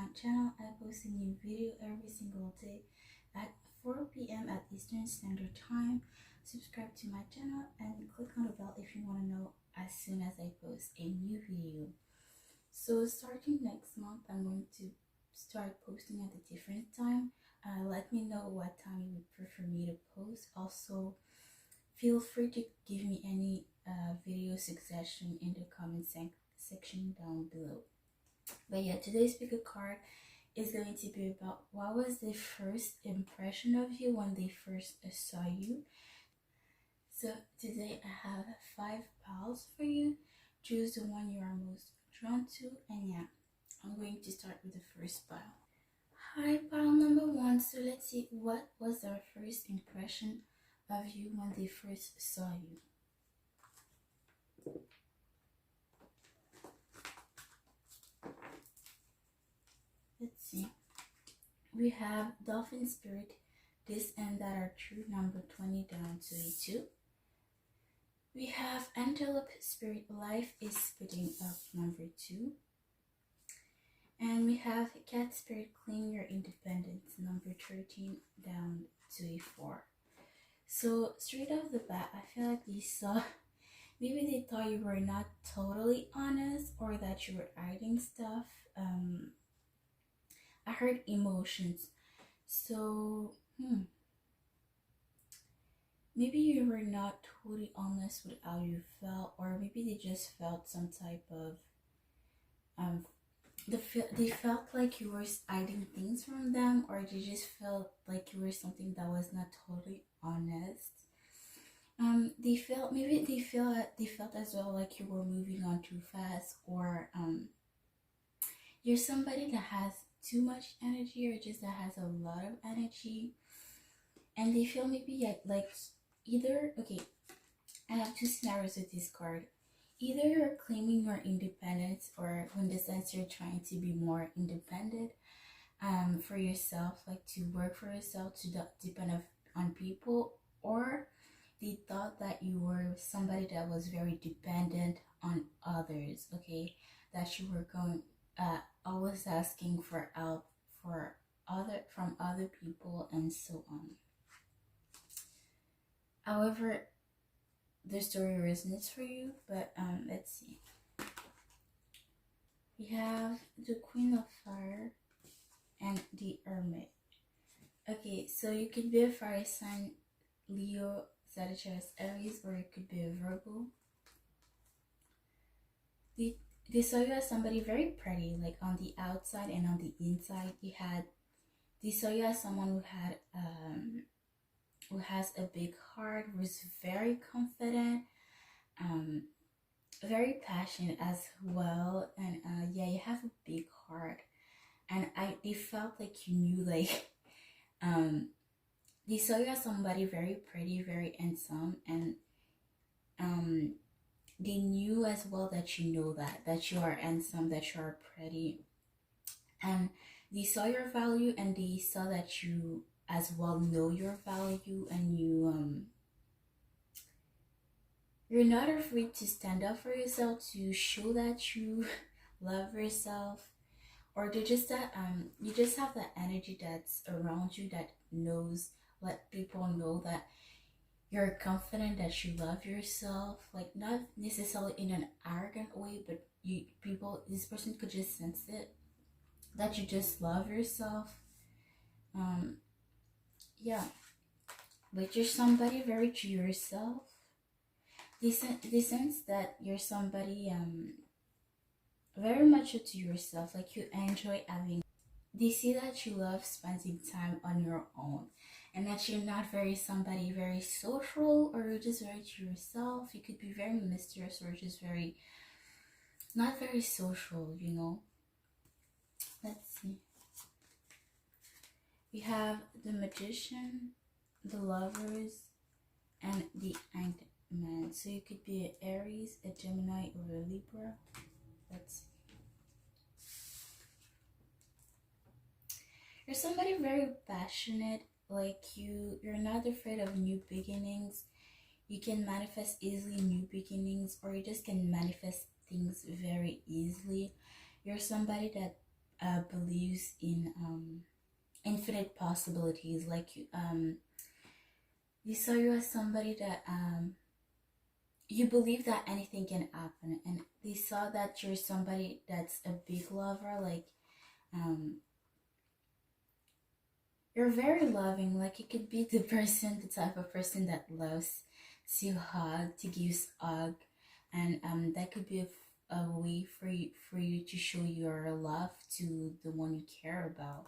my channel. I post a new video every single day at 4 p.m. at Eastern Standard Time. Subscribe to my channel and click on the bell if you want to know as soon as I post a new video. So starting next month, I'm going to start posting at a different time. Let me know what time you would prefer me to post. Also, feel free to give me any video suggestion in the comment section down below. But yeah, today's PickACard is going to be about what was the first impression of you when they first saw you. So today I have 5 piles for you. Choose the one you are most drawn to, and yeah, I'm going to start with the first pile. Hi, pile number 1. So let's see, what was their first impression of you when they first saw you? Let's see. We have Dolphin Spirit, This and That Are True, number 20 down to 82. We have Antelope Spirit, Life is Speeding Up, number 2. And we have Cat Spirit, Claim Your Independence, number 13 down to a 4. So straight off the bat, I feel like they saw, maybe they thought you were not totally honest or that you were hiding stuff. I heard emotions. So, maybe you were not totally honest with how you felt, or maybe they just felt some type of, they felt like you were hiding things from them, or they just felt like you were something that was not totally honest. They felt as well like you were moving on too fast, or you're somebody that has too much energy, or just that has a lot of energy, and they feel maybe like either, okay, I have 2 scenarios with this card. Either you're claiming your independence, or in the sense you're trying to be more independent for yourself, like to work for yourself, to depend on people, or they thought that you were somebody that was very dependent on others, okay, that you were going always asking for help from other people and so on. However, the story resonates for you, but let's see. We have the Queen of Fire and the Hermit. Okay, so you could be a fire sign, Leo, Sagittarius, Aries, or you could be a Virgo. They saw you as somebody very pretty, like on the outside and on the inside. They saw you as someone who has a big heart, who's very confident, very passionate as well, and yeah, you have a big heart, and they felt like you knew, like they saw you as somebody very pretty, very handsome, and they knew as well that you know that you are handsome, that you are pretty, and they saw your value, and they saw that you as well know your value, and you're not afraid to stand up for yourself, to show that you love yourself, or to just that you just have that energy that's around you that knows, let people know that you're confident, that you love yourself, like not necessarily in an arrogant way, but this person could just sense it, that you just love yourself. Yeah, but you're somebody very to yourself. They sense that you're somebody very much to yourself, like you enjoy having. They see that you love spending time on your own, and that you're not somebody very social, or you're just very to yourself. You could be very mysterious, or just not very social, you know. Let's see. We have the Magician, the Lovers, and the Hanged Man. So you could be an Aries, a Gemini, or a Libra. Let's see. You're somebody very passionate, like you're not afraid of new beginnings. You can manifest easily new beginnings, or you just can manifest things very easily. You're somebody that believes in infinite possibilities. Like you saw you as somebody that you believe that anything can happen, and they saw that you're somebody that's a big lover. Like um you're very loving. Like you could be the person, the type of person that loves to hug, to give hug, and that could be a way for you to show your love to the one you care about.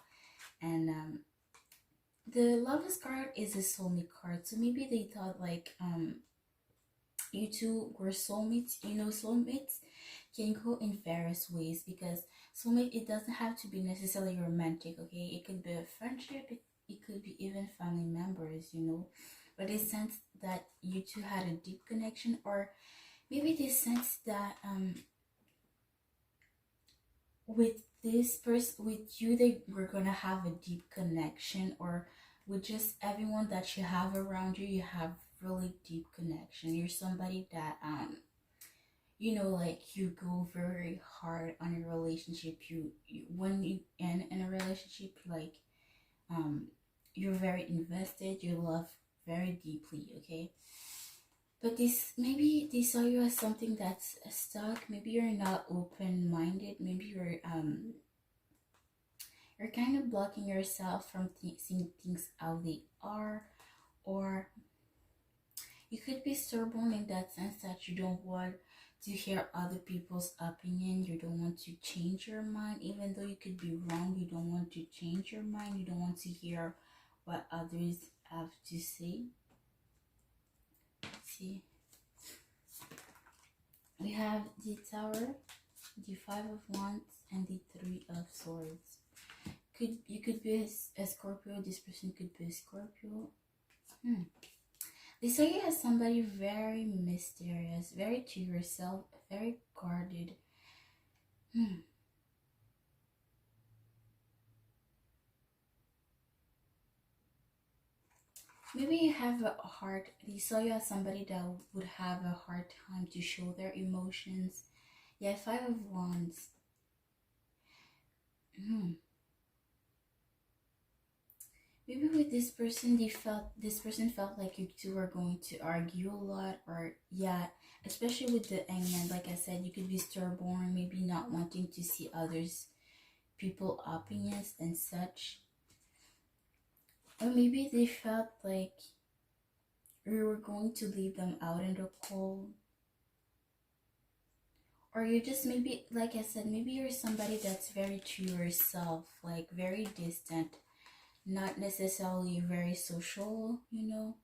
And the Lovers card is a soulmate card, so maybe they thought like you two were soulmates. You know, soulmates can go in various ways, because soulmate, it doesn't have to be necessarily romantic. Okay, it could be a friendship, it could be even family members, you know. But they sense that you two had a deep connection, or maybe they sense that with this person, with you, they were gonna have a deep connection, or with just everyone that you have around you, you have really deep connection. You're somebody that you know, like you go very hard on a relationship. You when you end in a relationship, like um you're very invested, you love very deeply, okay. But this, maybe they saw you as something that's stuck. Maybe you're not open-minded. Maybe you're kind of blocking yourself from seeing things how they are. Or you could be stubborn in that sense that you don't want to hear other people's opinion. You don't want to change your mind, even though you could be wrong. You don't want to change your mind. You don't want to hear what others have to say. See, we have the Tower, the Five of Wands, and the Three of Swords. You could be a Scorpio. This person could be a Scorpio. They say you as somebody very mysterious, very to yourself, very guarded. Maybe you have a hard. They saw you as somebody that would have a hard time to show their emotions. Yeah, Five of Wands. Maybe with this person felt like you two were going to argue a lot, or yeah, especially with the Hangman. Like I said, you could be stubborn, maybe not wanting to see others people opinions and such. Or maybe they felt like you were going to leave them out in the cold. Or you just, maybe, like I said, maybe you're somebody that's very to yourself, like very distant, not necessarily very social, you know.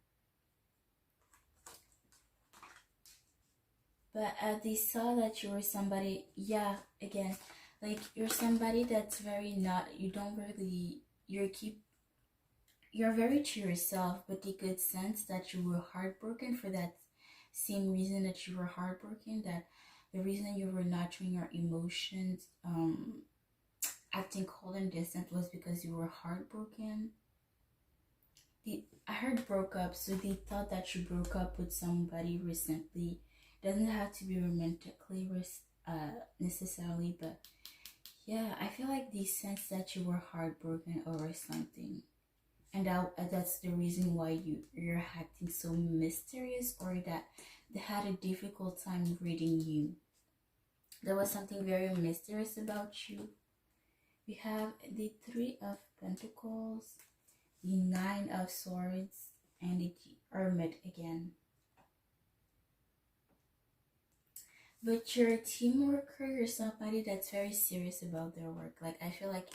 But they saw that you were somebody, yeah, again, like you're somebody that's very not, you don't really, you're very to yourself, but they could sense that you were heartbroken for that same reason that you were heartbroken, that the reason you were not showing your emotions, acting cold and distant, was because you were heartbroken. I heard broke up, so they thought that you broke up with somebody recently. Doesn't have to be romantically necessarily, but yeah, I feel like they sense that you were heartbroken over something, and that's the reason why you're acting so mysterious, or that they had a difficult time reading you. There was something very mysterious about you. We have the Three of Pentacles, the Nine of Swords, and the Hermit again. But you're a team worker, you're somebody that's very serious about their work. Like I feel like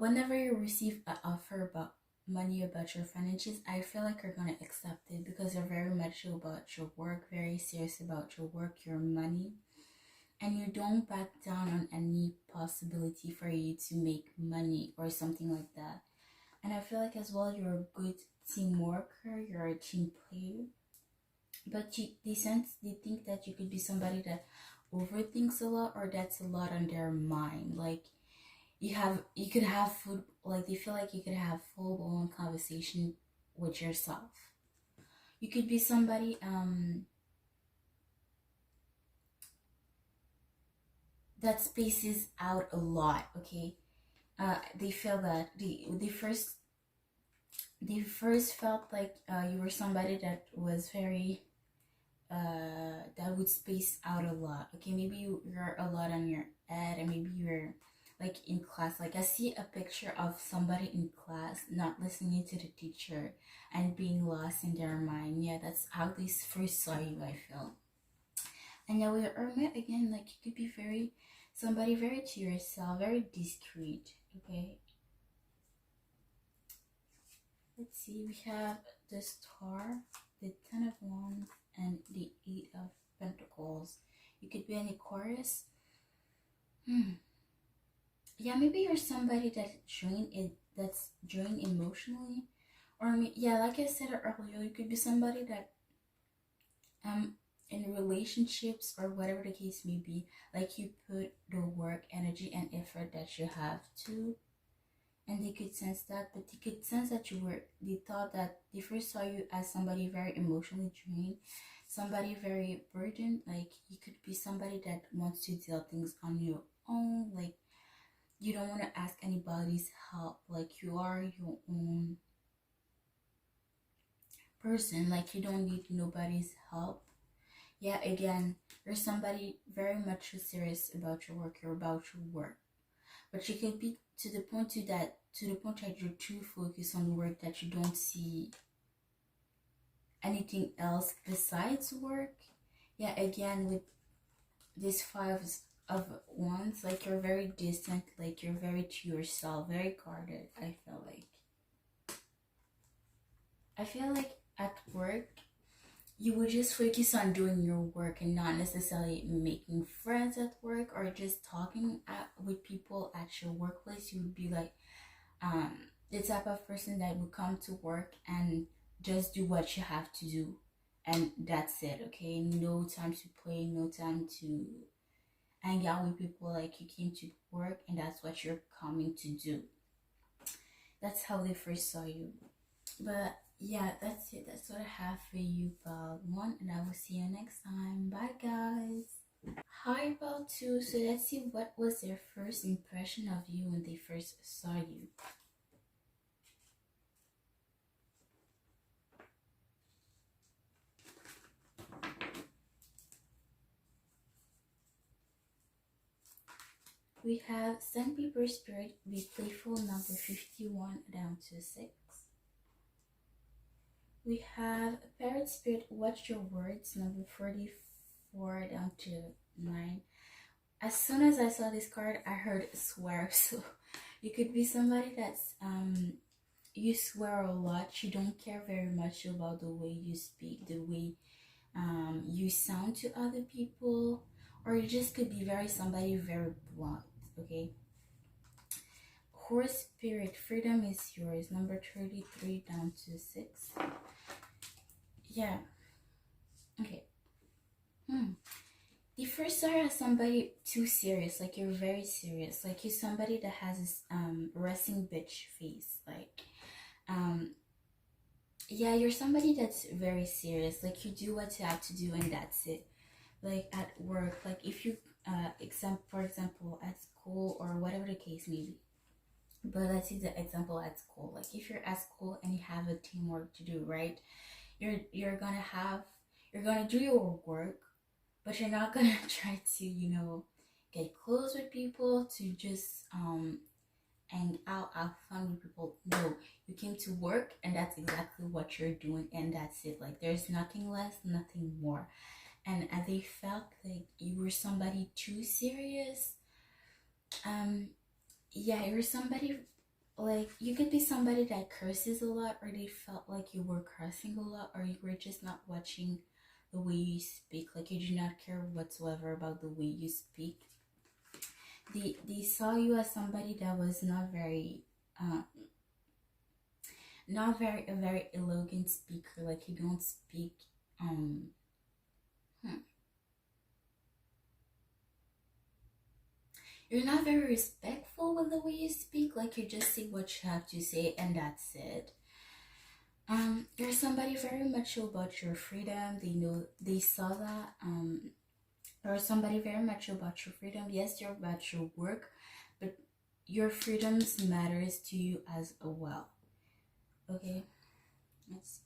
whenever you receive an offer about money, about your finances, I feel like you're gonna accept it, because you're very much about your work, very serious about your work, your money, and you don't back down on any possibility for you to make money or something like that. And I feel like as well, you're a good team worker, you're a team player, but they think that you could be somebody that overthinks a lot, or that's a lot on their mind. Like you could have food, like they feel like you could have full blown conversation with yourself. You could be somebody, that spaces out a lot. Okay, they feel that they first felt like you were somebody that was very that would space out a lot. Okay, maybe you're a lot on your head, and maybe you're like in class. Like I see a picture of somebody in class not listening to the teacher and being lost in their mind. Yeah, that's how they first saw you, I feel. And now we are met again. Like you could be very somebody very to yourself, very discreet. Okay, let's see. We have the star, the 10 of Wands, and the 8 of Pentacles. You could be in Aquarius. Yeah, maybe you're somebody that's drained emotionally, or yeah, like I said earlier, you could be somebody that in relationships or whatever the case may be, like you put the work, energy, and effort that you have to, and they could sense that, but they could sense that they thought that they first saw you as somebody very emotionally drained, somebody very burdened. Like you could be somebody that wants to deal things on your own, like you don't want to ask anybody's help, like you are your own person, like you don't need nobody's help. Yeah, again, you're somebody very much serious about your work, you're about your work, but you can be to the point that you're too focused on work that you don't see anything else besides work. Yeah, again, with these 5 of Wands, like you're very distant, like you're very to yourself, very guarded. I feel like at work you would just focus on doing your work and not necessarily making friends at work or just talking with people at your workplace. You would be like the type of person that would come to work and just do what you have to do, and that's it. Okay, no time to play, no time to hang out with people. Like you came to work and that's what you're coming to do. That's how they first saw you. But yeah, that's it. That's what I have for you, about one, and I will see you next time. Bye, guys. Hi, about two. So let's see, what was their first impression of you when they first saw you. We have Sandpaper Spirit, be playful, number 51 down to 6. We have Parrot Spirit, watch your words, number 44 down to 9. As soon as I saw this card, I heard swear. So you could be somebody that's you swear a lot. You don't care very much about the way you speak, the way you sound to other people, or you just could be somebody very blunt. Okay. Horse Spirit, freedom is yours, number 33 down to 6. Yeah. Okay. The first saw you as somebody too serious, like you're very serious, like you're somebody that has this resting bitch face, like yeah, you're somebody that's very serious, like you do what you have to do and that's it. Like at work, like if you for example at school or whatever the case may be. But let's see the example at school. Like if you're at school and you have a teamwork to do, right? You're gonna do your work, but you're not gonna try to get close with people to just hang out, have fun with people. No, you came to work and that's exactly what you're doing, and that's it. Like there's nothing less, nothing more. And they felt like you were somebody too serious. Yeah, you're somebody, like you could be somebody that curses a lot, or they felt like you were cursing a lot, or you were just not watching the way you speak, like you do not care whatsoever about the way you speak. They saw you as somebody that was not a very eloquent speaker, like you don't speak you're not very respectful with the way you speak, like you just say what you have to say and that's it. You're somebody very much about your freedom. They saw that. or somebody very much about your freedom. Yes, you're about your work, but your freedoms matters to you as well. Okay, let's see.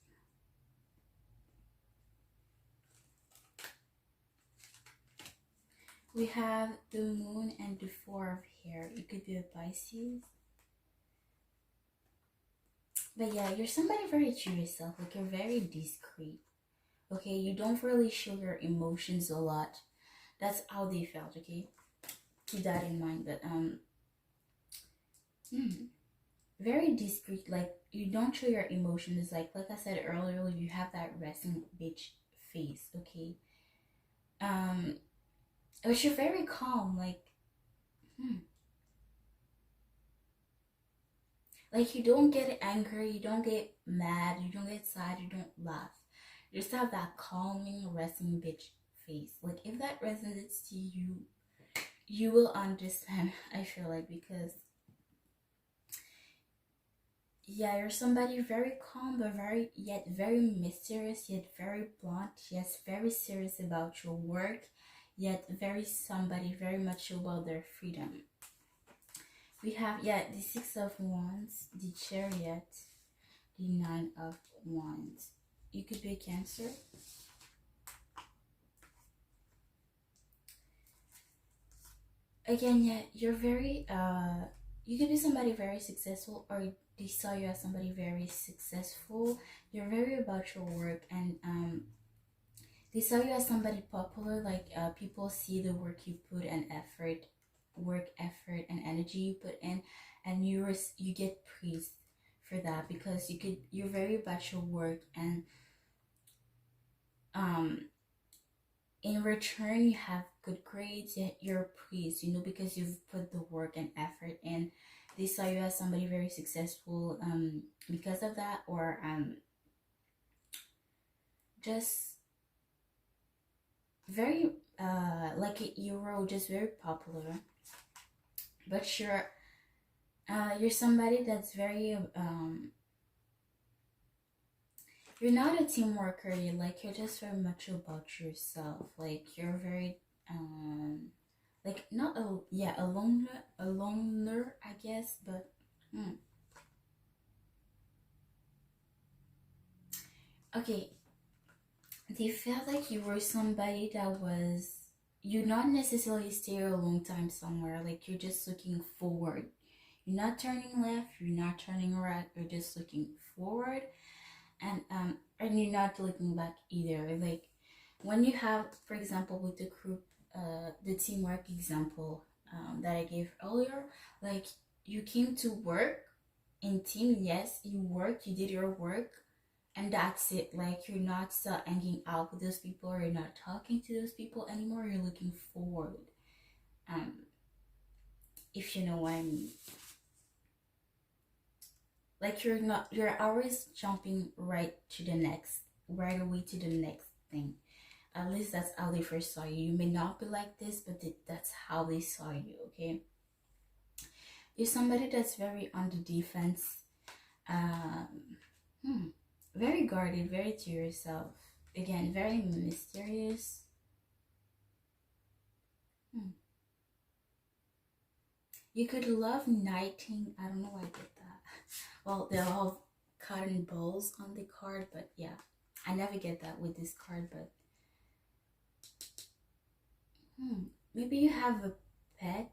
We have the moon and the four of hair. It could be a Pisces. But yeah, you're somebody very to yourself. Like, you're very discreet. Okay, you don't really show your emotions a lot. That's how they felt. Okay, keep that in mind. But very discreet. Like, you don't show your emotions. Like I said earlier, you have that resting bitch face. Okay, but you're very calm. Like, you don't get angry, you don't get mad, you don't get sad, you don't laugh. You just have that calming, resting bitch face. Like, if that resonates to you, you will understand. I feel like, because yeah, you're somebody very calm, but very mysterious, yet very blunt, yes, very serious about your work, yet very somebody very much about their freedom. We have, yeah, the Six of Wands, the Chariot, the Nine of Wands. You could be a Cancer. Again, yeah, you're very, you could be somebody very successful, or they saw you as somebody very successful. You're very about your work, and they saw you as somebody popular. Like, people see the work you put and effort, and energy you put in, and you get praised for that, because you're very about your work, and in return you have good grades, yet you're praised, because you've put the work and effort in. They saw you as somebody very successful because of that, or just very like a hero, just very popular. But you're somebody that's very you're not a team worker. You're just very much about yourself. Like, you're very like, not a loner, I guess, but okay. They felt like you were somebody that was, you not necessarily stay a long time somewhere. Like, you're just looking forward. You're not turning left, you're not turning right, you're just looking forward, and you're not looking back either. Like, when you have, for example, with the group, the teamwork example that I gave earlier, like, you came to work in team. Yes, you worked, you did your work, and that's it. Like, you're not still hanging out with those people, or you're not talking to those people anymore. You're looking forward, if you know what I mean. Like, you're always jumping right away to the next thing. At least that's how they first saw you. You may not be like this, but that's how they saw you. Okay, you're somebody that's very on the defense, very guarded, very to yourself. Again, very mysterious. You could love knighting. I don't know why I did that. Well, they're all cotton balls on the card, but yeah, I never get that with this card. But maybe you have a pet,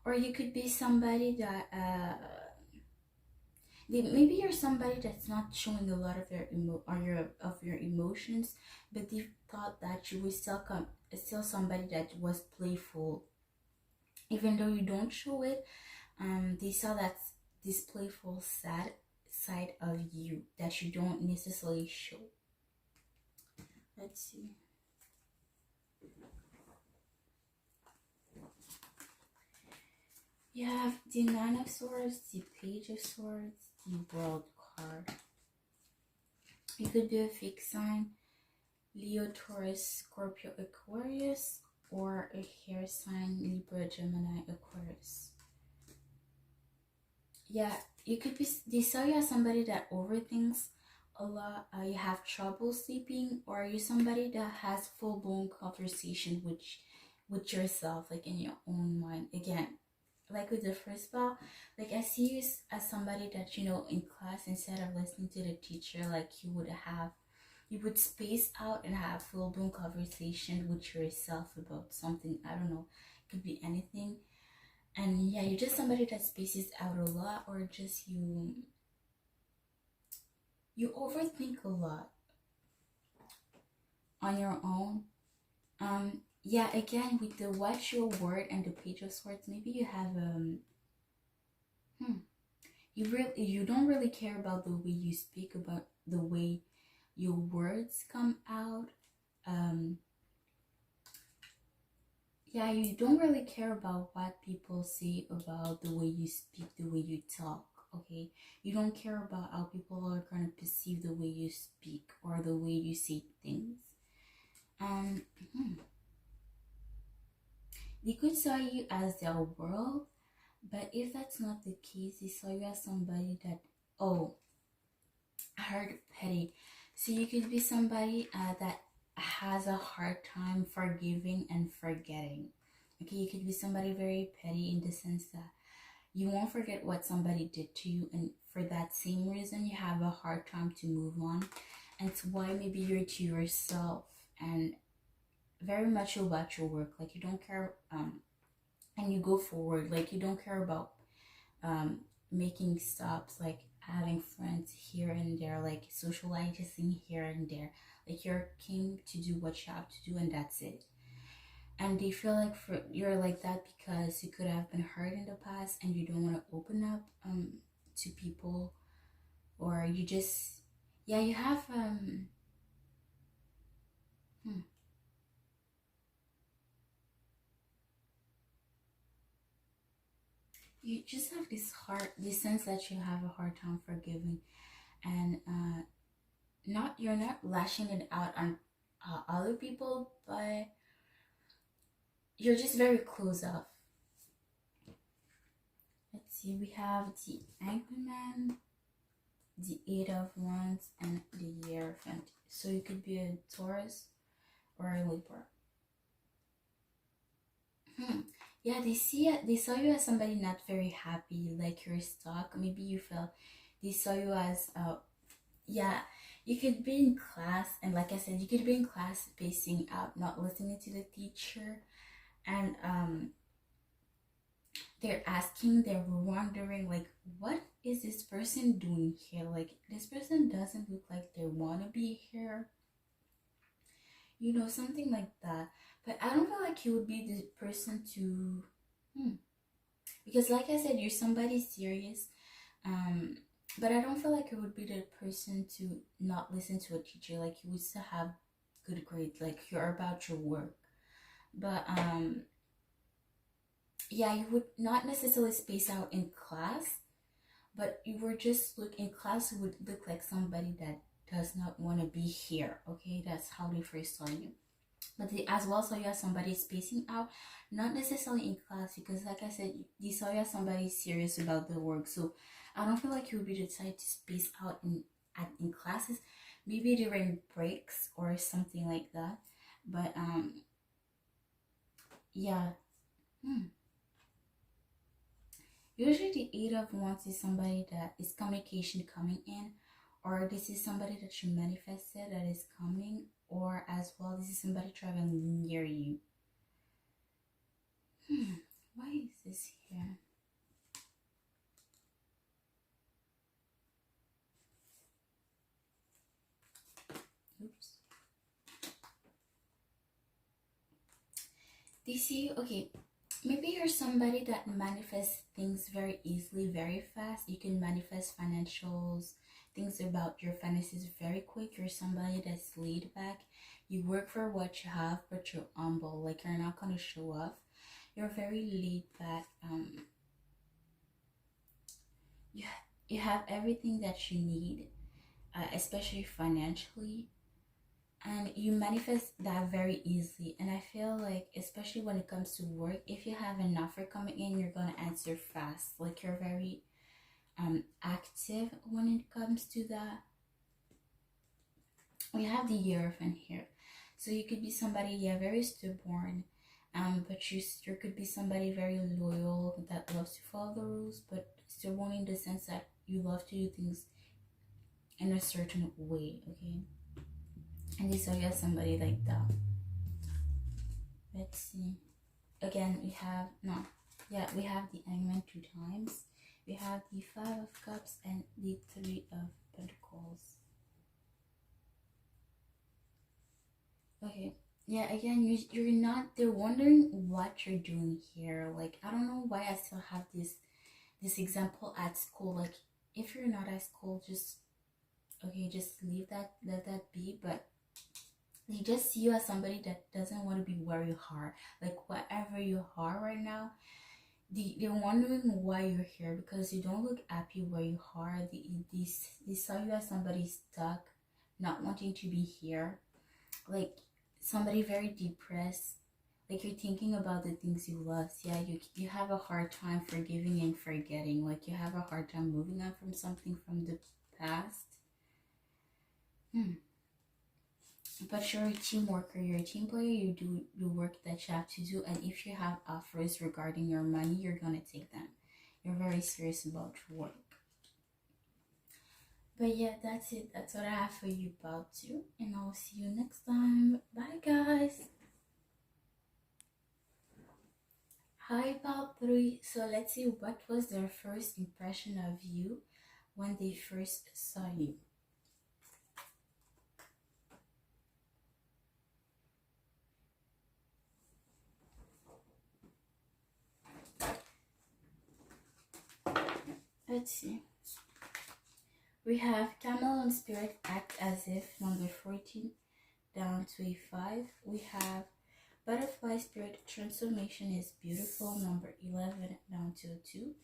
or you could be somebody that maybe you're somebody that's not showing a lot of your emotions, but they thought that you would still somebody that was playful, even though you don't show it. They saw that this playful sad side of you that you don't necessarily show. Let's see. You have the Nine of Swords, the Page of Swords, the World card. You could be a fixed sign, Leo, Taurus, Scorpio, Aquarius, or a hair sign, Libra, Gemini, Aquarius. Yeah, you could be, they saw you as somebody that overthinks, a lot, you have trouble sleeping, or are you somebody that has full-blown conversation with yourself, like in your own mind? Again, like with the first spell, like I see you as somebody that, in class, instead of listening to the teacher, like you would space out and have full-blown conversation with yourself about something. I don't know, it could be anything. And yeah, you're just somebody that spaces out a lot, or just you overthink a lot on your own. Yeah, again, with the watch your word and the page of swords, maybe you have hmm, you don't really care about the way you speak, about the way your words come out. um yeah, you don't really care about what people say about the way you speak, the way you talk. Okay, you don't care about how people are going to perceive the way you speak or the way you say things. um hmm. They could saw you as their world, but if that's not the case, they saw you as somebody that, oh, I heard petty. So you could be somebody that has a hard time forgiving and forgetting. Okay, you could be somebody very petty in the sense that you won't forget what somebody did to you, and for that same reason, you have a hard time to move on. And it's why maybe you're to yourself and very much about your work. Like you don't care, and you go forward. Like you don't care about um, making stops, like having friends here and there, like socializing here and there. Like you're came to do what you have to do, and that's it. And they feel like you're like that because you could have been hurt in the past, and you don't want to open up to people, or you just, yeah, you have hmm, you just have this sense that you have a hard time forgiving, and not you're not lashing it out on other people, but you're just very close off. Let's see, we have the Anchorman, the Eight of Wands, and the Hierophant. So you could be a Taurus or a Libra. Yeah, they saw you as somebody not very happy, like you're stuck. Maybe you felt they saw you as yeah, you could be in class, and like I said, you could be in class spacing out, not listening to the teacher, and they're wondering, like, what is this person doing here? Like, this person doesn't look like they want to be here, something like that. But I don't feel like you would be the person to because like I said, you're somebody serious. But I don't feel like you would be the person to not listen to a teacher. Like you would still have good grades, like you're about your work. But yeah, you would not necessarily space out in class, but you were just look in class, you would look like somebody that does not want to be here. Okay, that's how they first saw you. But they as well saw you as somebody spacing out, not necessarily in class, because like I said, they saw you as somebody serious about the work. So I don't feel like you would be the type to space out in classes, maybe during breaks or something like that. But yeah. Usually the Eight of Wands is somebody that is communication coming in, or this is somebody that you manifested that is coming, or as well, this is somebody traveling near you. Why is this here? Oops. They see, okay, maybe you're somebody that manifests things very easily, very fast. You can manifest financials, things about your finances very quick. You're somebody that's laid back. You work for what you have, but you're humble. Like you're not gonna show off. You're very laid back. You have everything that you need, especially financially, and you manifest that very easily. And I feel like, especially when it comes to work, if you have an offer coming in, you're gonna answer fast. Like you're very active when it comes to that. we have the Hierophant here. So you could be somebody, yeah, very stubborn, but there could be somebody very loyal that loves to follow the rules, but stubborn in the sense that you love to do things in a certain way, okay? And this are somebody like that. Let's see. Again, we have we have the Hangman 2 times. We have the 5 of Cups and the 3 of Pentacles. Okay, yeah, again, you're not, they're wondering what you're doing here. Like, I don't know why I still have this example at school. Like, if you're not at school, just, okay, just leave that, let that be. But they just see you as somebody that doesn't want to be where you are. Like, wherever you are right now, they're wondering why you're here, because you don't look happy where you are. They saw you as somebody stuck, not wanting to be here. Like, somebody very depressed, like you're thinking about the things you lost. Yeah, you have a hard time forgiving and forgetting. Like, you have a hard time moving on from something from the past. But you're a team worker, you're a team player, you do the work that you have to do, and if you have offers regarding your money, you're gonna take them. You're very serious about your work. But yeah, that's it. That's what I have for you about you, and I'll see you next time. Bye, guys. Hi, about 3. So let's see, what was their first impression of you when they first saw you? Let's see. We have Camel and Spirit, Act As If, number 14, down to a 5. We have Butterfly Spirit, Transformation Is Beautiful, number 11, down to a 2.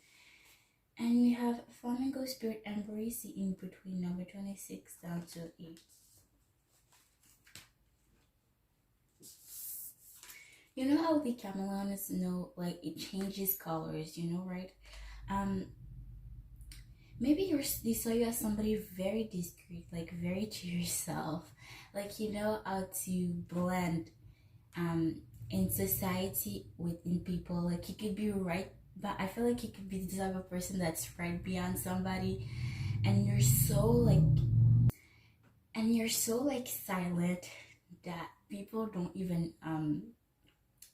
And we have Flamingo Spirit, Embrace the In Between, number 26, down to 8. You know how the chameleons know, like, it changes colors, you know, right? Maybe they saw you as somebody very discreet, like very to yourself, like you know how to blend in society within people. Like, you could be right, but I feel like you could be the type of person that's right beyond somebody, and you're so like silent that people don't even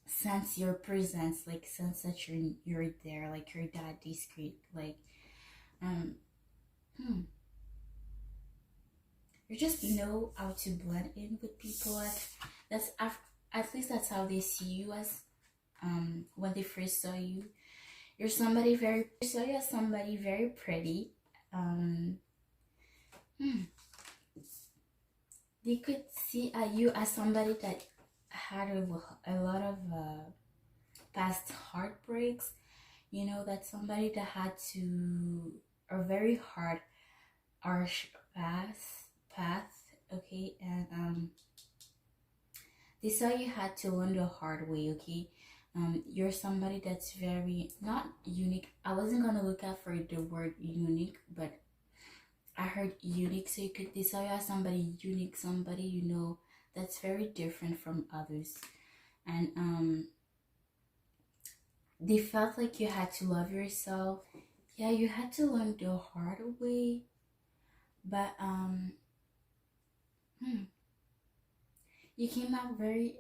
sense your presence, like sense that you're there, like you're that discreet, like um you just know how to blend in with people. That's at least that's how they see you as when they first saw you. You're somebody very, saw you as somebody very pretty. They could see you as somebody that had a lot of past heartbreaks. You know, that somebody that had to a very hard, harsh path, okay, and they saw you had to learn the hard way, okay. You're somebody that's very not unique. I wasn't gonna look out for the word unique, but I heard unique, so they saw you as somebody unique, somebody, you know, that's very different from others, and they felt like you had to love yourself. Yeah, you had to learn the hard way, but you came out very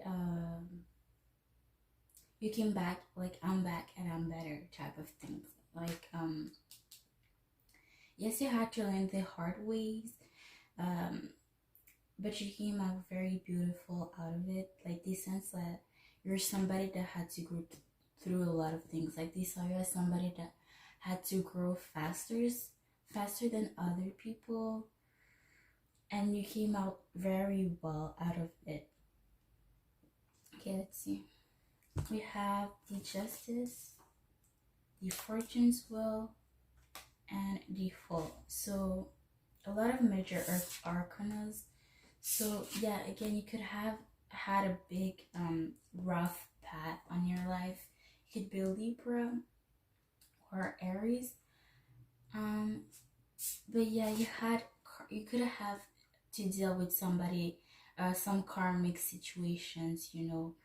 you came back like, I'm back and I'm better type of things. Like, yes, you had to learn the hard ways, but you came out very beautiful out of it. Like, the sense that you're somebody that had to go through a lot of things. Like, they saw you as somebody that had to grow faster than other people, and you came out very well out of it. Okay, let's see. We have the Justice, the Fortune's Wheel, and the Fool. So a lot of major earth arcanas. So yeah, again, you could have had a big rough path on your life. You could be Libra or Aries, but yeah, you could have to deal with somebody, some karmic situations, you know,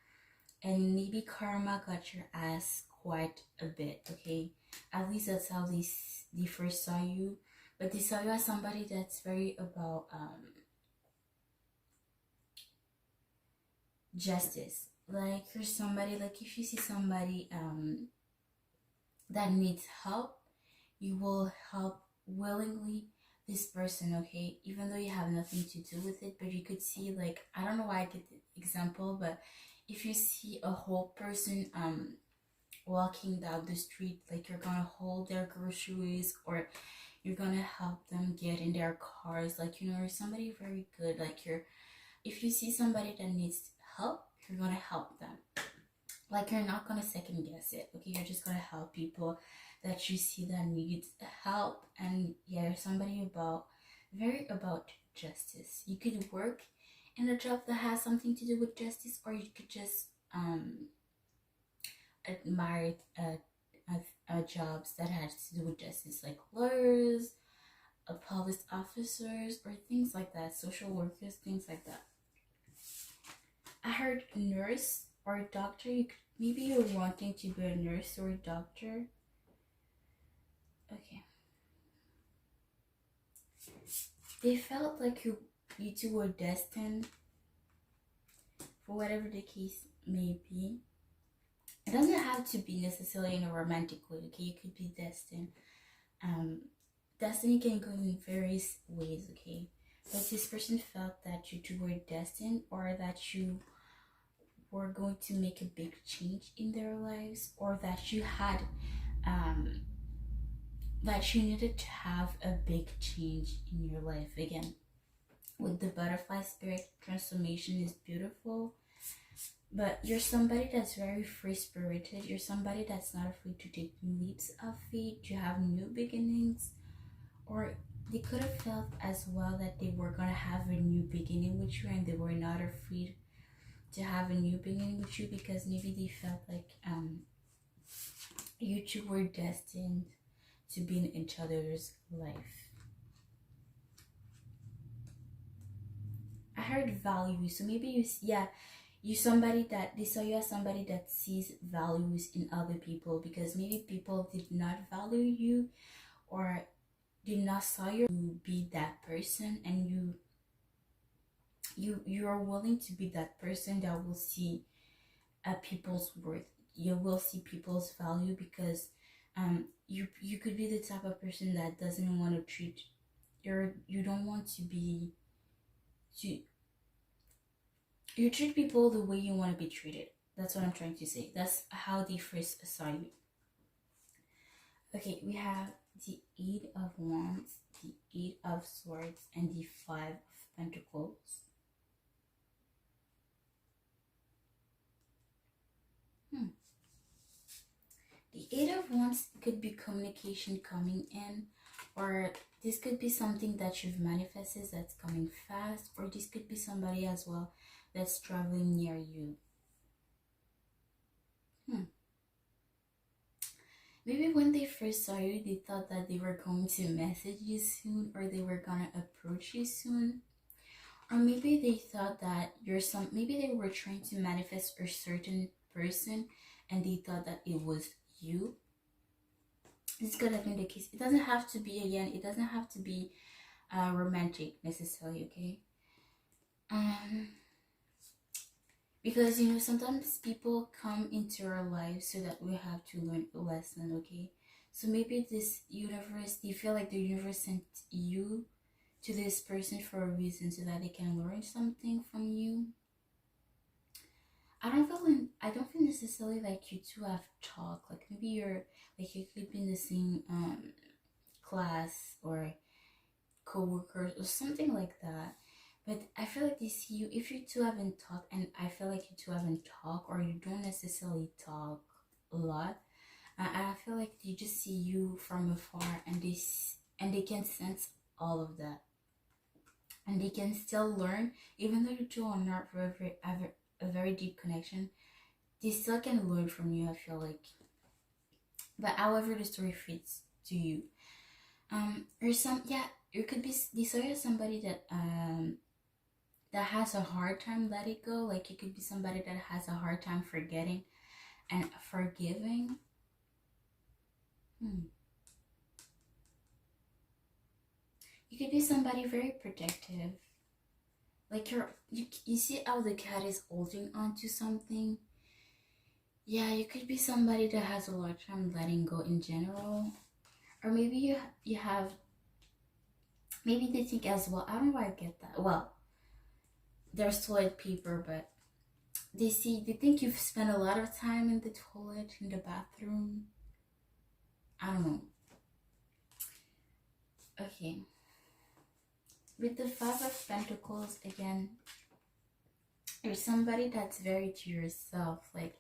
and maybe karma got your ass quite a bit, okay? At least that's how they first saw you, but they saw you as somebody that's very about justice. Like you're somebody, like if you see somebody that needs help, you will help willingly this person, okay, even though you have nothing to do with it. But you could see, like, I don't know why I get the example, but if you see a whole person walking down the street, like you're gonna hold their groceries, or you're gonna help them get in their cars, like, you know, you're somebody very good. Like you're, if you see somebody that needs help, you're gonna help them. Like you're not gonna second guess it, okay? You're just gonna help people that you see that needs help. And yeah, you're somebody about, very about justice. You could work in a job that has something to do with justice, or you could just admire jobs that has to do with justice, like lawyers, police officers, or things like that, social workers, things like that. I heard nurse or doctor. You could, maybe you're wanting to be a nurse or a doctor. Okay. They felt like you two were destined, for whatever the case may be. It doesn't have to be necessarily in a romantic way, okay? You could be destined. Destiny can go in various ways, okay? But this person felt that you two were destined, or that you were going to make a big change in their lives, or that you had that you needed to have a big change in your life. Again, with the butterfly spirit, transformation is beautiful, but you're somebody that's very free spirited. You're somebody that's not afraid to take leaps of faith, to have new beginnings. Or they could have felt as well that they were gonna have a new beginning with you, and they were not afraid to have a new beginning with you, because maybe they felt like you two were destined to be in each other's life. I heard value, so maybe you somebody that they saw you as somebody that sees values in other people, because maybe people did not value you, or did not saw you to be that person, and you are willing to be that person that will see people's worth. You will see people's value, because you could be the type of person that doesn't want to treat you don't want to be you treat people the way you want to be treated. That's what I'm trying to say. That's how they first saw you. Okay, we have the 8 of Wands, the 8 of Swords, and the 5 of Pentacles. The 8 of Wands could be communication coming in, or this could be something that you've manifested that's coming fast, or this could be somebody as well that's traveling near you. Maybe when they first saw you, they thought that they were going to message you soon, or they were gonna approach you soon. Or maybe they thought that maybe they were trying to manifest a certain person, and they thought that it was you. This could have been the case. It doesn't have to be, again, it doesn't have to be romantic necessarily, okay? Because, you know, sometimes people come into our lives so that we have to learn a lesson, okay? So maybe this universe, you feel like the universe sent you to this person for a reason, so that they can learn something from you. I don't feel necessarily like you two have talked. Like maybe you're like, you could be in the same class or co-workers or something like that. But I feel like they see you, if you two haven't talked, and I feel like you two haven't talked, or you don't necessarily talk a lot, I feel like they just see you from afar, and they can sense all of that, and they can still learn, even though you two are not a very deep connection. They still can learn from you, I feel like. But however the story fits to you, or you could be desire somebody that that has a hard time letting go. Like you could be somebody that has a hard time forgetting and forgiving. Hmm. You could be somebody very protective. Like you see how the cat is holding on to something. Yeah, you could be somebody that has a hard time letting go in general. Or maybe you have, maybe they think as well. I don't know why I get that. Well, there's toilet paper, but they think you've spent a lot of time in the toilet, in the bathroom. I don't know. Okay. With the Five of Pentacles again, you're somebody that's very to yourself. Like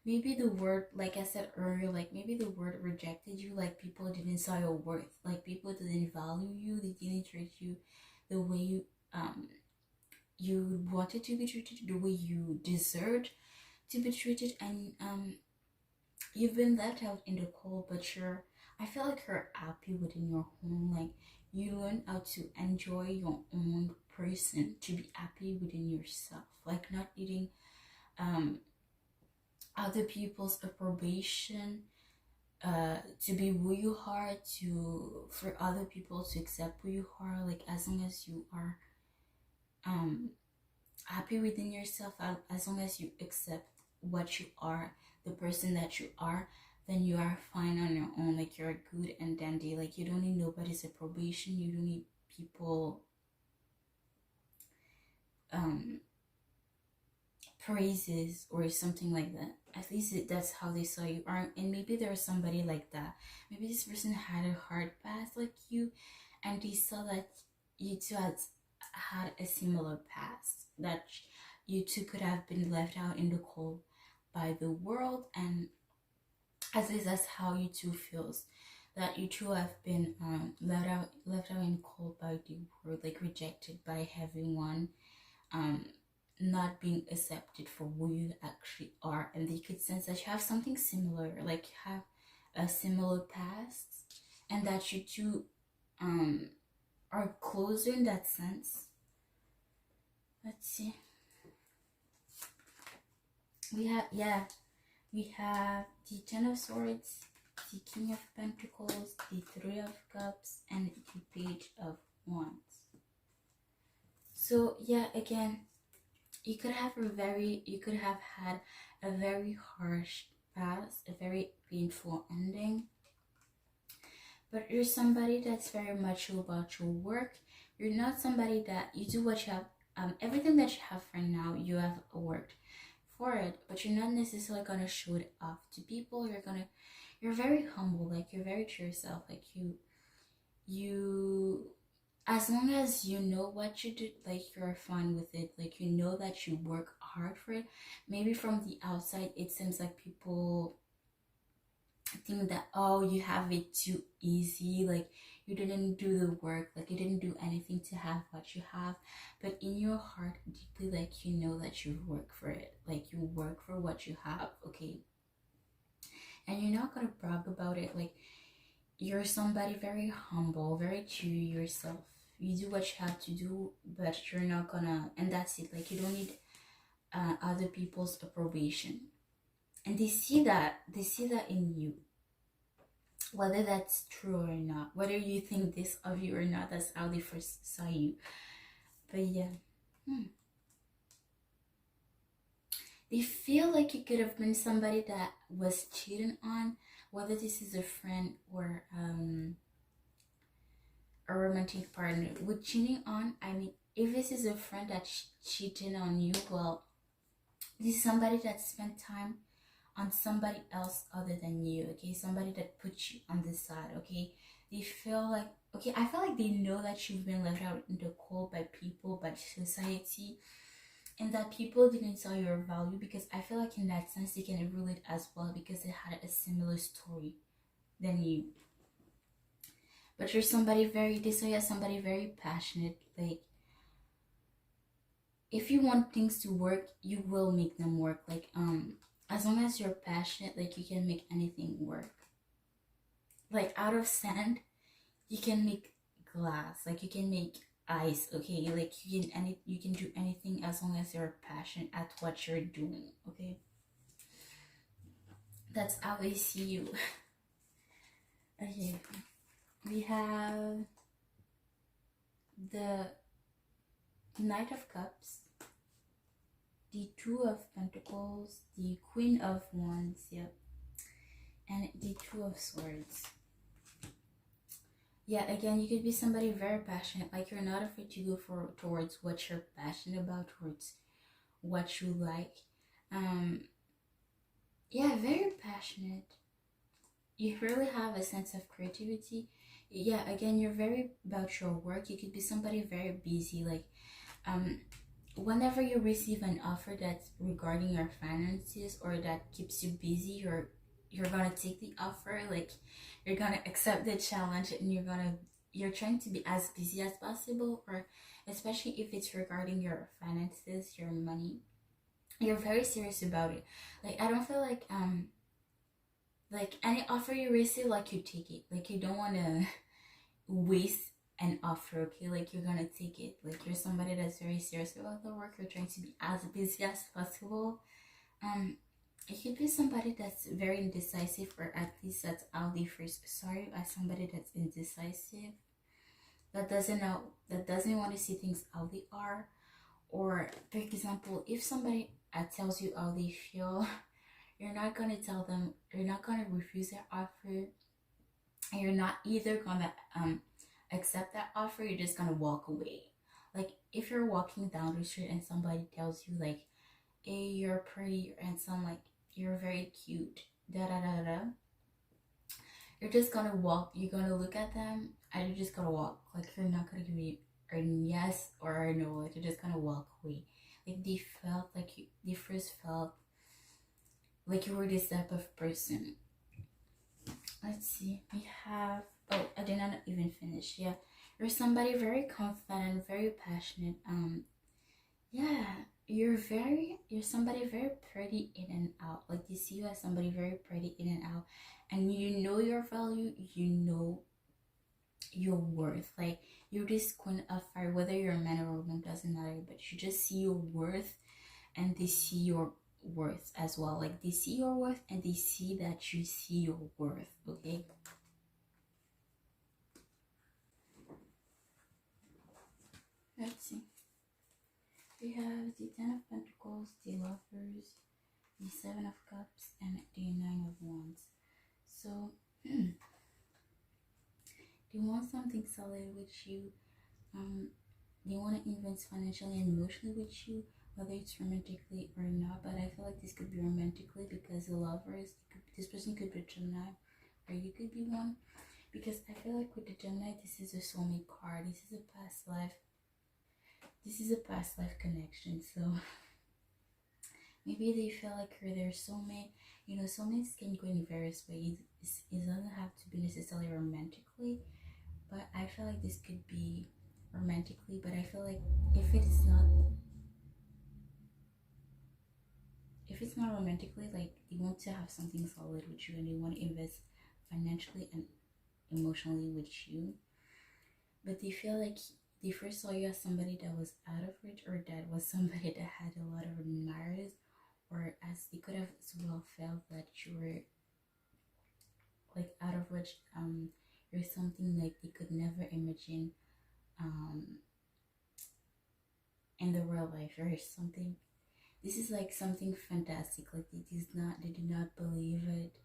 maybe the word, like I said earlier, like maybe the word rejected you, like people didn't saw your worth, like people didn't value you, they didn't treat you the way you wanted to be treated, the way you deserved to be treated, and you've been left out in the cold, but I feel like you're happy within your home. Like you learn how to enjoy your own person, to be happy within yourself, like not needing um other people's approbation to be who you are, to for other people to accept who you are. Like as long as you are um happy within yourself, as long as you accept what you are, the person that you are, then you are fine on your own. Like you're good and dandy. Like you don't need nobody's approbation, you don't need people um praises or something like that. At least that's how they saw you are. And maybe there's somebody like that. Maybe this person had a hard past like you, and they saw that you two had a similar past, that you two could have been left out in the cold by the world. And at least that's how you two feels, that you two have been left out in cold by the world, like rejected by everyone, um not being accepted for who you actually are. And they could sense that you have something similar, like you have a similar past, and that you two um are closer in that sense. Let's see. We have the Ten of Swords, the King of Pentacles, the Three of Cups, and the Page of Wands. So yeah, again, you could have had a very harsh past, a very painful ending. But you're somebody that's very much about your work. You're not somebody that you do what you have, everything that you have for now, you have worked for it, but you're not necessarily gonna show it off to people. You're very humble, like you're very to yourself, like you as long as you know what you do, like you're fine with it, like you know that you work hard for it. Maybe from the outside it seems like people think that, oh, you have it too easy, like you didn't do the work, like you didn't do anything to have what you have. But in your heart deeply, like you know that you work for it, like you work for what you have, okay? And you're not gonna brag about it. Like you're somebody very humble, very to yourself. You do what you have to do, but you're not gonna, and that's it. Like you don't need other people's approbation. And they see that in you, whether that's true or not, whether you think this of you or not. That's how they first saw you. But yeah, they feel like you could have been somebody that was cheating on, whether this is a friend or a romantic partner. With cheating on, I mean, if this is a friend that's cheating on you, well, this is somebody that spent time on somebody else other than you, okay? Somebody that puts you on the side, okay? They feel like, okay, I feel like they know that you've been left out in the cold by people, by society, and that people didn't saw your value, because I feel like in that sense they can relate as well, because they had a similar story than you. But you're somebody very, they saw you as somebody very passionate. Like if you want things to work, you will make them work. Like as long as you're passionate, like you can make anything work. Like out of sand, you can make glass, like you can make ice, okay? Like you can do anything as long as you're passionate at what you're doing, okay? That's how I see you. Okay, we have the Knight of Cups, the Two of Pentacles, the Queen of Wands, yep, and the Two of Swords. Yeah, again, you could be somebody very passionate, like you're not afraid to go towards what you're passionate about, towards what you like. Yeah, very passionate. You really have a sense of creativity. Yeah, again, you're very about your work. You could be somebody very busy, like whenever you receive an offer that's regarding your finances or that keeps you busy, you're gonna take the offer, like you're gonna accept the challenge, and you're trying to be as busy as possible, or especially if it's regarding your finances, your money, you're very serious about it. Like I don't feel like any offer you receive, like you take it, like you don't want to waste an offer, okay? Like you're gonna take it, like you're somebody that's very serious about the work, you're trying to be as busy as possible. It could be somebody that's very indecisive, or at least that's how they first saw you, as somebody that's indecisive, that doesn't want to see things how they are. Or for example, if somebody tells you how they feel, you're not gonna tell them, you're not gonna refuse their offer, and you're not either gonna accept that offer, you're just gonna walk away. Like if you're walking down the street and somebody tells you like, hey, you're pretty, you're handsome, like you're very cute, da da da da, you're just gonna walk, you're gonna look at them and you're just gonna walk. Like you're not gonna give me a yes or a no, like you're just gonna walk away. Like they first felt like you were this type of person. Let's see, we have, oh, I did not even finish. Yeah, you're somebody very confident, very passionate. Yeah, you're somebody very pretty in and out. Like they see you as somebody very pretty in and out, and you know your value, you know your worth. Like you're this queen of fire, whether you're a man or a woman doesn't matter, but you just see your worth, and they see your worth as well. Like they see your worth and they see that you see your worth, okay? Let's see, we have the Ten of Pentacles, the Lovers, the Seven of Cups, and the Nine of Wands. So they want something solid with you. They want to invest financially and emotionally with you, whether it's romantically or not. But I feel like this could be romantically, because the Lovers, this person could be a Gemini, or you could be one. Because I feel like with the Gemini, this is a soulmate card. This is a past life. This is a past life connection. So maybe they feel like you're their soulmate. You know, soulmates can go in various ways. It doesn't have to be necessarily romantically, but I feel like this could be romantically. But I feel like if it's not romantically, like they want to have something solid with you, and they want to invest financially and emotionally with you. But they feel like they first saw you as somebody that was out of reach, or that was somebody that had a lot of admirers, or as they could have as well felt that you were like out of reach. You're something like they could never imagine in the real life, or something. This is like something fantastic. Like they did not believe it,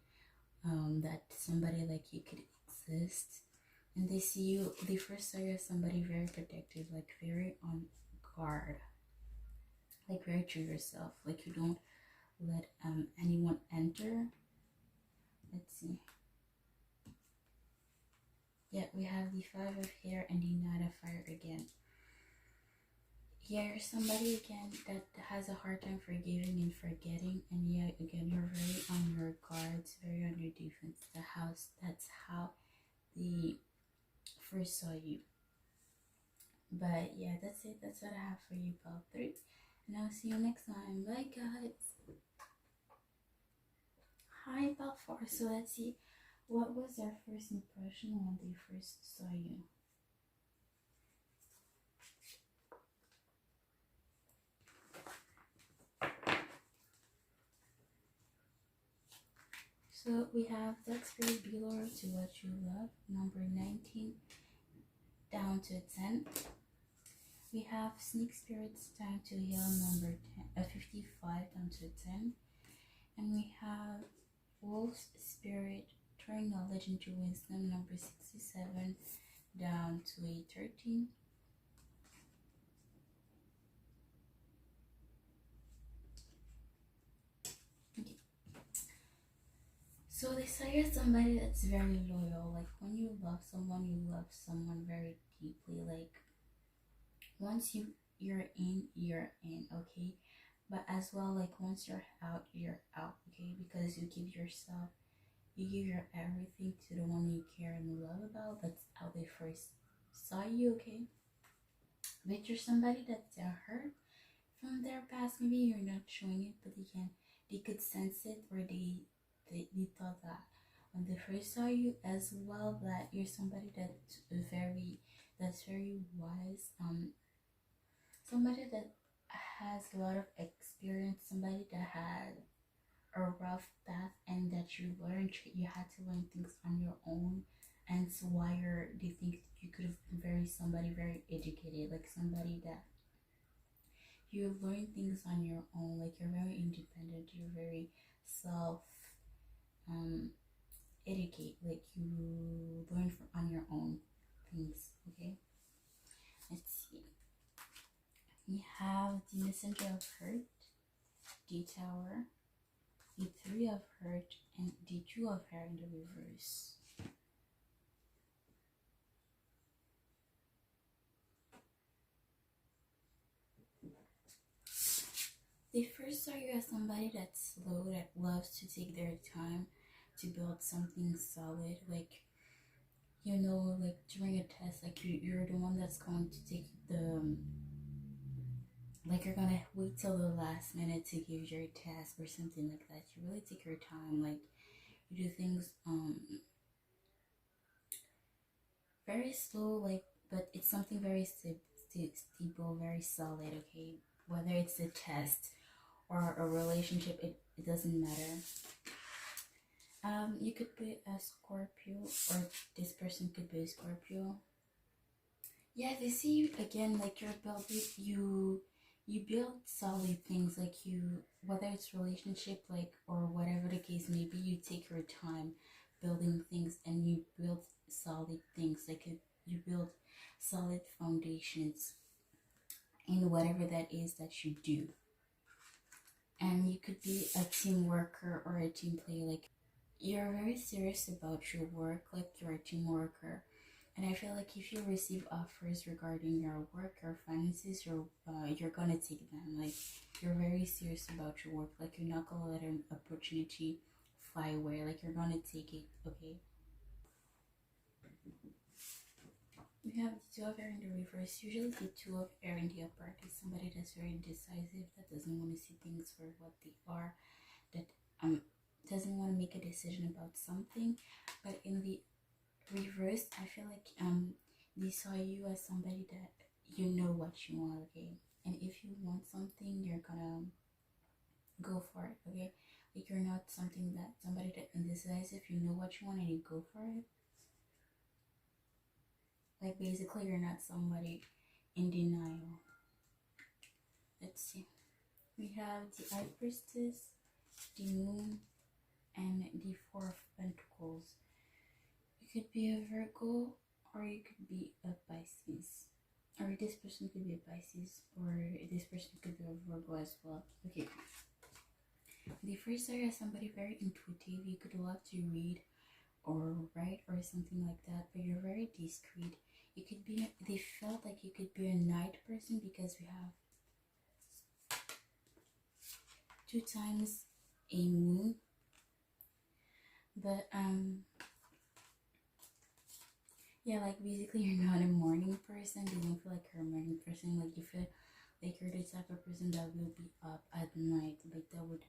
that somebody like you could exist. And they see you, they first saw you as somebody very protective, like very on guard, like very true to yourself, like you don't let anyone enter. Let's see, yeah, we have the Five of Hair and the Knight of Fire again. Yeah, you're somebody again that has a hard time forgiving and forgetting, and yeah, again, you're very on your guards, very on your defense. That's how they first saw you. But yeah, that's it. That's what I have for you, Pal 3. And I'll see you next time. Bye, guys. Hi, Pal 4. So let's see. What was their first impression when they first saw you? So we have Dark Spirit Be Loyal to What You Love, number 19 down to 10. We have Sneak Spirits Time to Heal, number 55 down to 10. And we have Wolf's Spirit Turn Knowledge into Wisdom, number 67 down to a 13. Okay. So they say you're somebody that's very loyal. Like when you love someone very deeply. Like once you're in, okay? But as well, like once you're out, okay? Because you give your everything to the one you care and love about. That's how they first saw you, okay? But you're somebody that's hurt from their past. Maybe you're not showing it, but they could sense it, or they thought that when they first saw you as well, that you're somebody that's very wise, somebody that has a lot of experience, somebody that had a rough path, and that you had to learn things on your own. And so why do you think you could have been somebody very educated, like somebody that you learn things on your own, like you're very independent, you're very self educate, like you learn on your own things, okay? Let's see. We have the Messenger of Hurt, the Tower, the Three of Hurt, and the Two of Hair in the reverse. They first saw you as somebody that's slow, that loves to take their time to build something solid. Like, like during a test, like you're the one that's going to take like you're gonna wait till the last minute to give your task or something like that. You really take your time, like you do things very slow, like, but it's something very stable, very solid, okay? Whether it's a test or a relationship, it doesn't matter. You could be a Scorpio, or this person could be a Scorpio. Yeah, they see you again, like you're building, you build solid things, like whether it's relationship, like, or whatever the case may be, you take your time building things, and you build solid things, like you build solid foundations in whatever that is that you do. And you could be a team worker or a team player, like you're very serious about your work, like you're a team worker. And I feel like if you receive offers regarding your work or finances, you're gonna take them. Like you're very serious about your work. Like you're not gonna let an opportunity fly away. Like you're gonna take it, okay? We have the Two of Air in the reverse. Usually the Two of Air in the upper is somebody that's very indecisive, that doesn't want to see things for what they are, that doesn't want to make a decision about something. But in the reverse, I feel like they saw you as somebody that you know what you want, okay? And if you want something, you're gonna go for it, okay? Like you're not somebody that indecisive. You know what you want and you go for it. Like basically you're not somebody in denial. Let's see. We have the High Priestess, the Moon, and the Four of Pentacles. You could be a Virgo, or you could be a Pisces. Or this person could be a Pisces, or this person could be a Virgo as well. Okay. The first area is somebody very intuitive. You could love to read or write or something like that, but you're very discreet. You could be, they felt like you could be a night person, because we have 2 times a moon. But yeah, like basically you're not a morning person. You don't feel like you're a morning person. Like you feel like you're the type of person that will be up at night. Like that would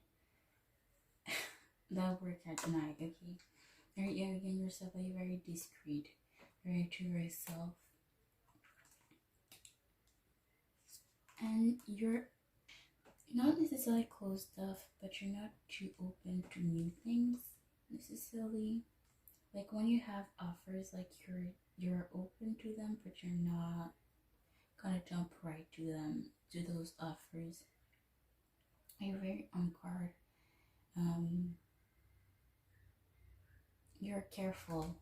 work at night, okay? Yeah, again, yourself, are you very discreet, very true to yourself, and you're not necessarily closed off, but you're not too open to new things. necessarily, like when you have offers, like you're open to them, but you're not gonna jump right to them, to those offers. You're very on guard. um you're careful,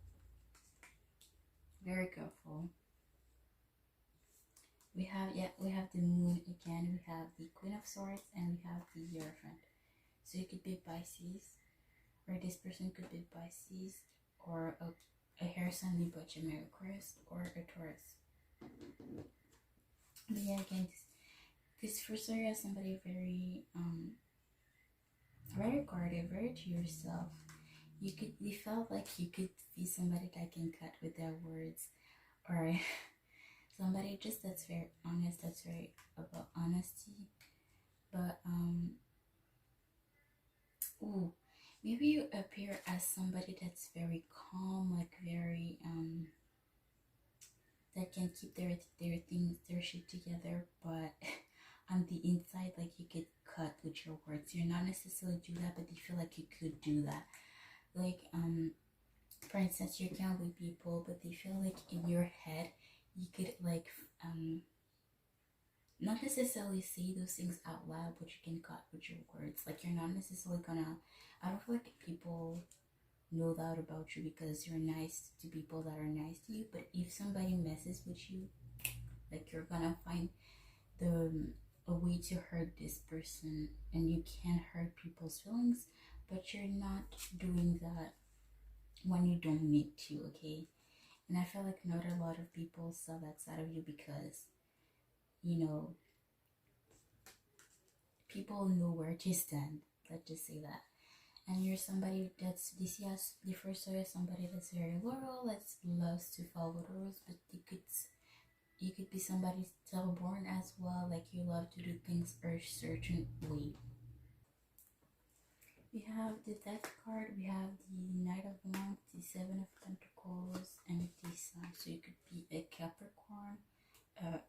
very careful. We have the moon again, we have the Queen of Swords, and we have the Hierophant. So you could be Pisces, or this person could be Pisces, or a hair sign Libra, Gemini, Aquarius, or a Taurus. But yeah, again, this first area is somebody very guarded, very to yourself. You felt like you could be somebody that can cut with their words, or somebody just that's very honest, that's very about honesty. But ooh, maybe you appear as somebody that's very calm, like very that can keep their things, their shit together, but on the inside, like you could cut with your words. You're not necessarily do that, but you feel like you could do that. Like for instance, you're down with people, but they feel like in your head you could like not necessarily say those things out loud, but you can cut with your words. Like you're not necessarily gonna. I don't feel like people know that about you because you're nice to people that are nice to you. But if somebody messes with you, like you're gonna find the a way to hurt this person, and you can't hurt people's feelings, but you're not doing that when you don't need to. Okay, and I feel like not a lot of people saw that side of you because you know people know where to stand. Let's just say that. And you're somebody that's this yes the first story is somebody that's very loyal, that loves to follow the rules, but you could be somebody stillborn as well, like you love to do things a certain way. We have the Death card, we have the Knight of Wands, the Seven of Pentacles, and the Sun. So you could be a Capricorn, a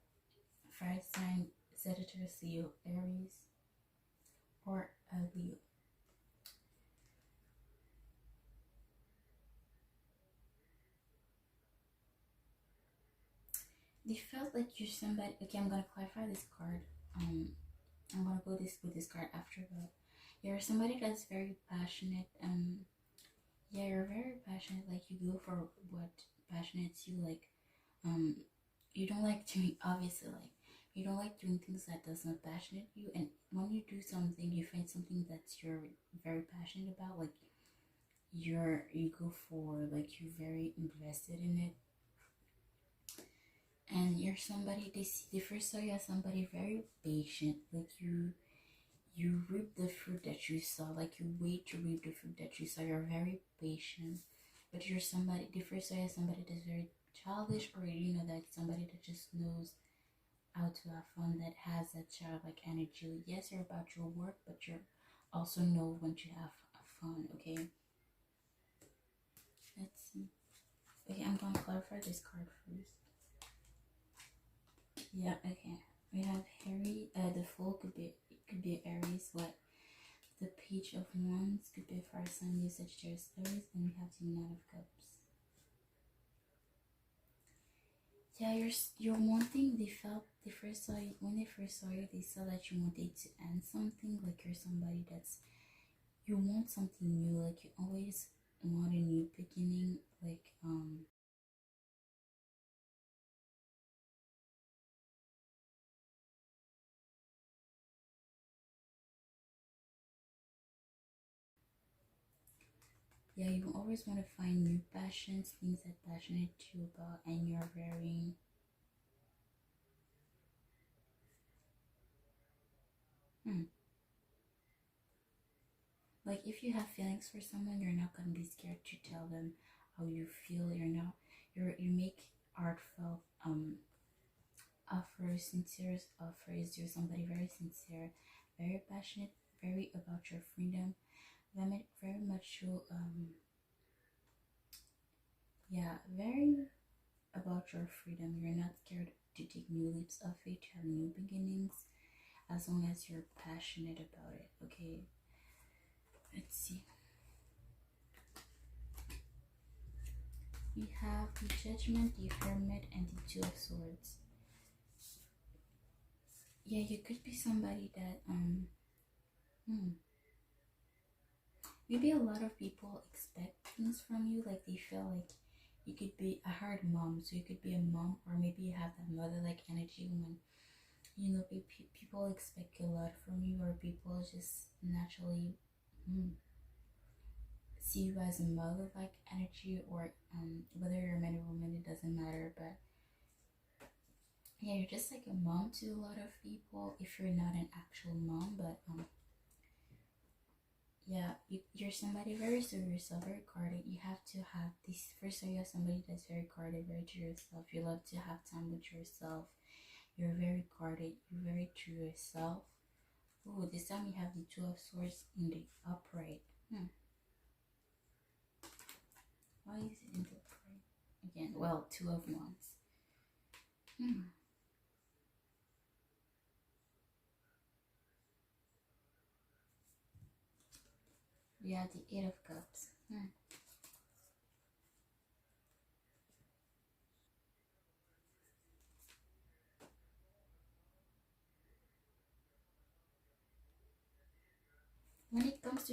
fire sign, Sagittarius, Leo, Aries, or a Leo. They felt like you're somebody. Okay, I'm gonna clarify this card. I'm gonna go this with this card after, but you're somebody that's very passionate. Yeah, you're very passionate. Like you go for what passionates you. Like, you don't like doing obviously like you don't like doing things that does not passionate you. And when you do something, you find something that you're very passionate about. Like you go for like you're very invested in it, and you're somebody they first saw you as somebody very patient. Like you reap the fruit that you saw. Like you wait to reap the fruit that you saw. You're very patient, but you're somebody they first saw you as somebody that's very childish, or that somebody that just knows how to have fun, that has that childlike energy. Yes, you're about your work, but you also know when to have fun. Okay, let's see. Okay, I'm gonna clarify this card first. Yeah, okay. We have Harry. The Fool could be Aries. What? The Page of Wands could be Fire Sign, Leo, Sagittarius, Aries, and we have the Knight of Cups. Yeah, you're wanting. They felt they first saw you when they first saw you. They saw that you wanted to end something. Like you're somebody that's you want something new. Like you always want a new beginning. Like yeah, you always want to find new passions, things that passionate you about, and you're very hmm. Like if you have feelings for someone, you're not gonna be scared to tell them how you feel. You make heartfelt offers, sincere offers. You're somebody very sincere, very passionate, very about your freedom, very much you yeah, very about your freedom. You're not scared to take new leaps of faith, to have new beginnings, as long as you're passionate about it. Okay, let's see. have the Judgment, the Hermit, and the Two of Swords. Yeah, you could be somebody that maybe a lot of people expect things from you, like they feel like you could be a hard mom, so you could be a mom, or maybe you have that mother like energy when people expect a lot from you, or people just naturally see you as a mother like energy, or whether you're a man or woman, it doesn't matter. But yeah, you're just like a mom to a lot of people if you're not an actual mom. But yeah, you're somebody very to yourself, very guarded. You have to have this first. So you have somebody that's very guarded, very to yourself. You love to have time with yourself. You're very guarded. You're very true to yourself. Oh, this time you have the Two of Swords in the upright. Why is it in the upright again? Well, Two of Wands. We have the Eight of Cups. When it comes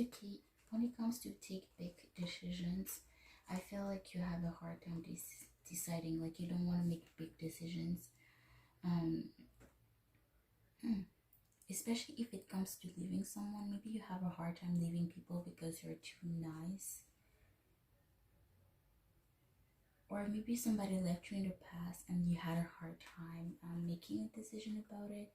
to take big decisions, I feel like you have a hard time deciding. Like you don't want to make big decisions, especially if it comes to leaving someone. Maybe you have a hard time leaving people because you're too nice, or maybe somebody left you in the past and you had a hard time making a decision about it.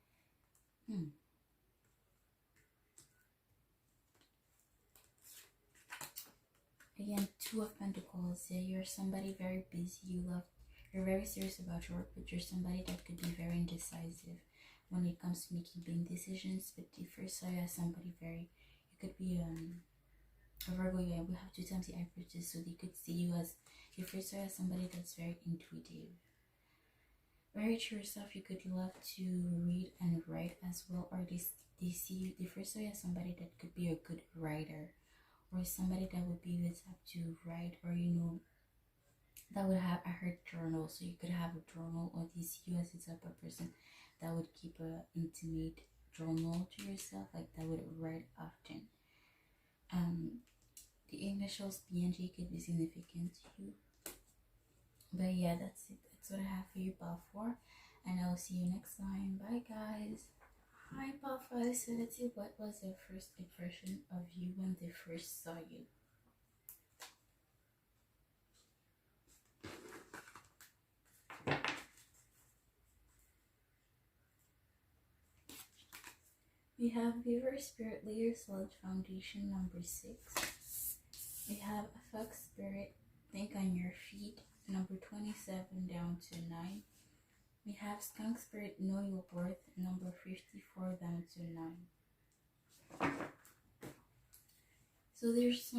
Again, Two of Pentacles. Yeah, you're somebody very busy. You're very serious about your work, but you're somebody that could be very indecisive when it comes to making big decisions. But the first side as somebody very, you could be a Virgo. Yeah, we have two times the averages, so they could see you as your first side as somebody that's very intuitive, very to yourself. You could love to read and write as well, or they see you the first side as somebody that could be a good writer, or somebody that would be the type to write, or that would have a her journal. So you could have a journal, or they see you as the type of person that would keep a intimate journal to yourself, like that would write often. The initials PNG could be significant to you. But yeah, that's it. That's what I have for you, Balfour. And I'll see you next time. Bye, guys. Hi, Balfour. So let's see, what was their first impression of you when they first saw you? We have Weaver Spirit Layer Solid Foundation number 6. We have Fox Spirit Think on Your Feet number 27 down to 9. We have Skunk Spirit Know Your Worth number 54 down to 9. So there's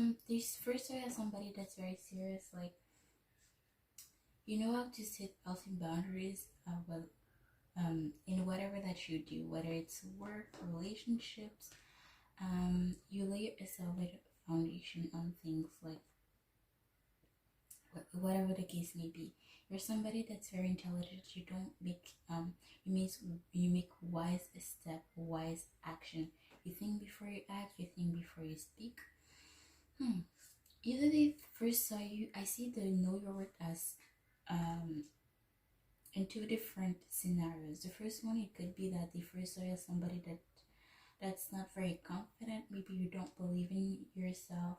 first I have somebody that's very serious, like you know how to set healthy boundaries in whatever that you do, whether it's work, relationships. You lay a solid foundation on things like whatever the case may be. You're somebody that's very intelligent. You don't make you make wise step, wise action. You think before you act. You think before you speak. Either they first saw you, I see the know your worth as in two different scenarios. The first one, it could be that they first saw you as somebody that's not very confident. Maybe you don't believe in yourself,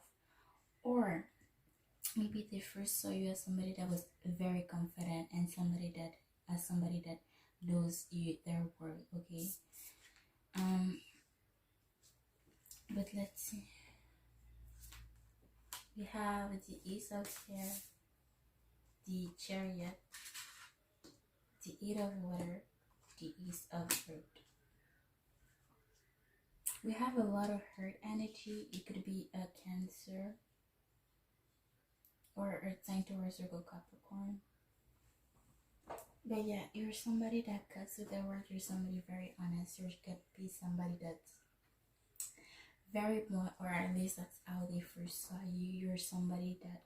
or maybe they first saw you as somebody that was very confident, and somebody that knows their worth. Okay. But let's see. We have the Ace of here, the Chariot, the Eight of Water, the Ace of Fruit. We have a lot of hurt energy. It could be a Cancer or Earth sign, Taurus, Virgo, Capricorn. But yeah, you're somebody that cuts with their word. You're somebody very honest. You could be somebody that's very blunt, or at least that's how they first saw you. You're somebody that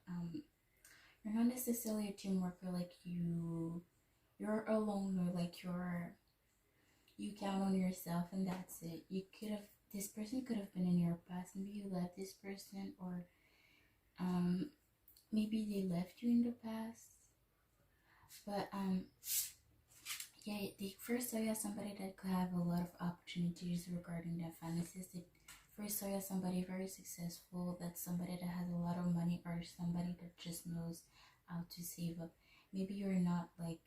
you're not necessarily a team worker, like you're alone, or like you count on yourself and that's it. You could have, this person could have been in your past, maybe you left this person, or um maybe they left you in the past. But yeah, they first saw you as somebody that could have a lot of opportunities regarding their finances. They first saw you as somebody very successful, that's somebody that has a lot of money, or somebody that just knows how to save up. Maybe you're not like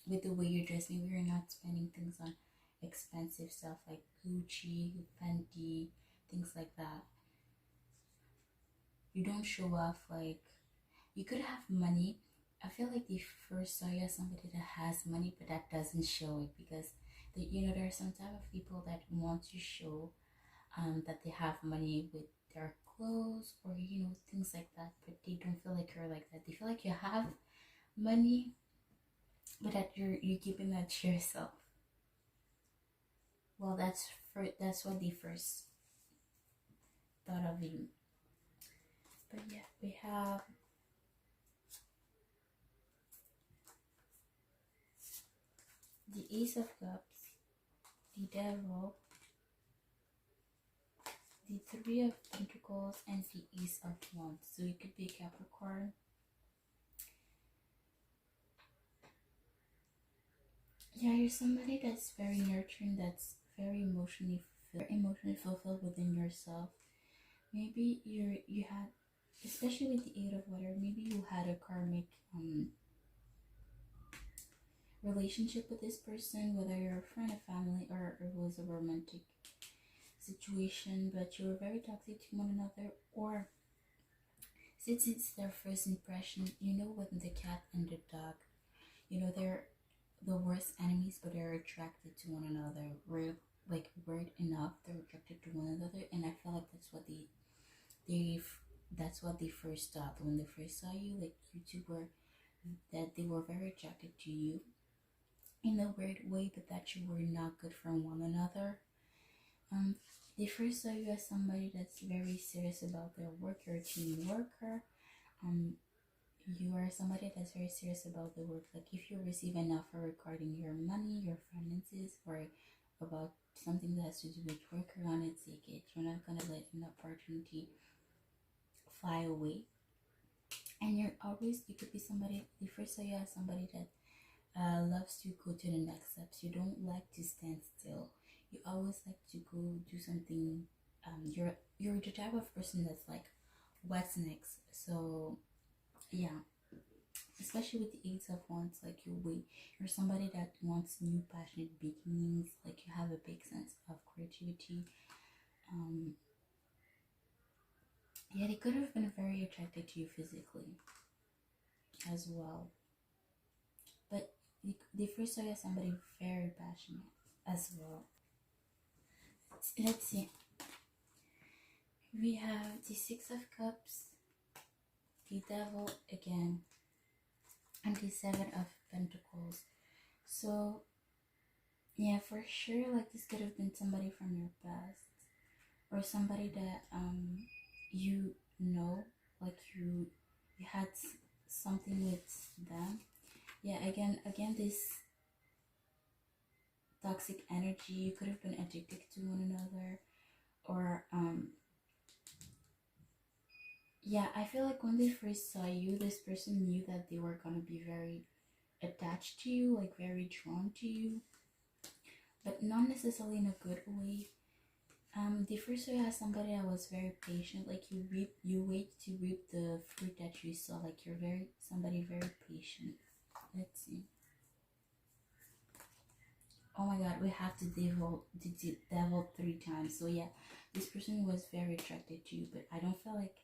with the way you dress, maybe you're not spending things on expensive stuff like Gucci, Fendi, things like that. You don't show off, like you could have money. I feel like they first saw you as somebody that has money, but that doesn't show it, because there are some type of people that want to show that they have money with their clothes, or things like that, but they don't feel like you're like that. They feel like you have money, but that you're keeping that to yourself. Well, that's what they first thought of you. But yeah, we have the Ace of Cups, the Devil, the Three of Pentacles, and the Ace of Wands. So it could be Capricorn. Yeah, you're somebody that's very nurturing, that's very emotionally fulfilled within yourself. Maybe you had, especially with the Eight of Water, maybe you had a karmic relationship with this person, whether you're a friend, a family, or it was a romantic situation, but you were very toxic to one another, or since it's their first impression, when the cat and the dog, they're the worst enemies, but they're attracted to one another. Weird enough, they're attracted to one another, and I feel like that's what they first thought when they first saw you. Like you two were, that they were very attracted to you in a weird way, but that you were not good for one another. They first saw you as somebody that's very serious about their work. You're a team worker. You are somebody that's very serious about the work. Like if you receive an offer regarding your money, your finances, or about something that has to do with work, you're gonna take it. You're not gonna let an opportunity fly away. And you could be somebody, they first saw you as somebody that loves to go to the next steps. You don't like to stand still. You always like to go do something. You're the type of person that's like, what's next? So yeah, especially with the Eight of Wands, like you're somebody that wants new passionate beginnings. Like you have a big sense of creativity. Yeah, they could have been very attracted to you physically as well, but they first saw you as somebody very passionate as well. Let's see. We have the Six of Cups, the Devil again, and the Seven of Pentacles. So yeah, for sure, like this could have been somebody from your past, or somebody that like you had something with them. Yeah, again this toxic energy. You could have been addicted to one another, or yeah, I feel like when they first saw you, this person knew that they were gonna be very attached to you, like very drawn to you, but not necessarily in a good way. The first saw you as somebody that was very patient. Like you wait to reap the fruit that you saw. Like you're somebody very patient. Let's see. Oh my god, we have the devil 3 times. So yeah, this person was very attracted to you, but I don't feel like